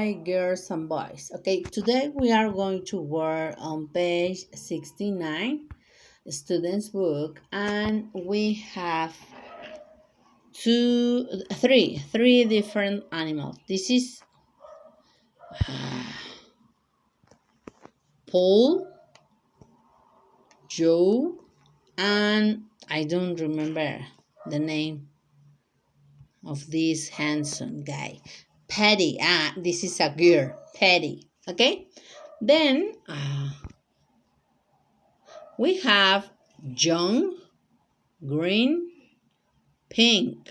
Hi, girls and boys. Okay, today we are going to work on page 69, student's book, and we have three different animals. This is Paul, Joe, and I don't remember the name of this handsome guy. Patty. This is a girl. Patty. Okay. Then we have John, green, pink,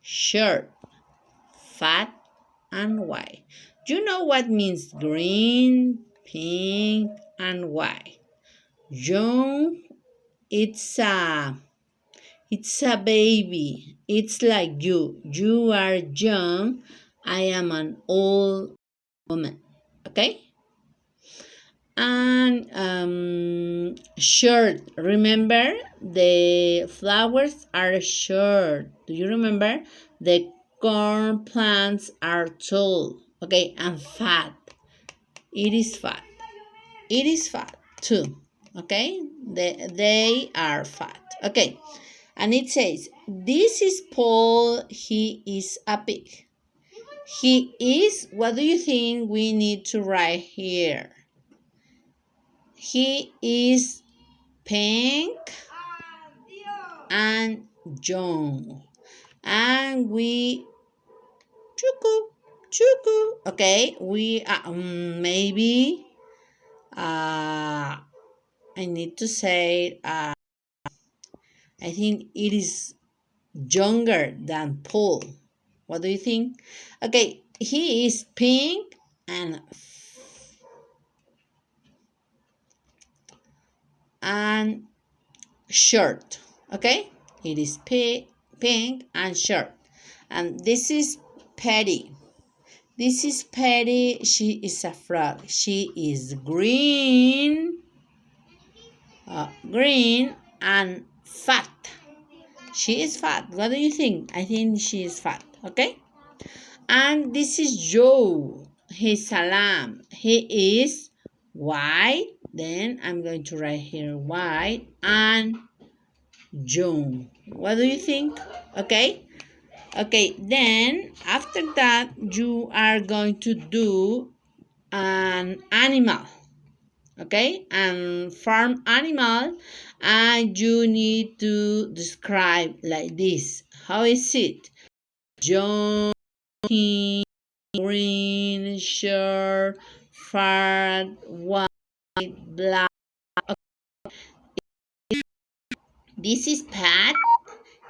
shirt, fat, and white. You know what means green, pink, and white? John, it's a baby. It's like you. You are young. I am an old woman. Okay? And short, remember the flowers are short. Do you remember? The corn plants are tall. Okay, and fat. It is fat. It is fat too. Okay, they are fat. Okay, and it says, this is Paul. He is a pig. He is, what do you think we need to write here? He is pink and young. And we chuku. Okay, we maybe I need to say I think it is younger than Paul. What do you think? Okay, he is pink and short. Okay, it is pink and short. And this is Patty. This is Patty. She is a frog. She is green and fat. She is fat. What do you think? I think she is fat. Okay. And this is Joe. He's a lamb. He is white. Then I'm going to write here white and June. What do you think? Okay. Okay, then after that you are going to do an animal. Okay, and farm animal, and you need to describe like this. How is it? John, green, shirt, fat, white, black. This is Pat.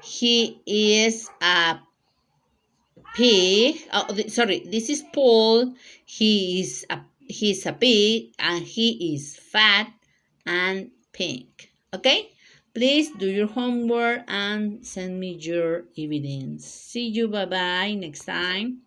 He is a pig. Sorry, this is Paul. He's a pig and he is fat and pink. Okay, please do your homework and send me your evidence. See you. Bye bye next time.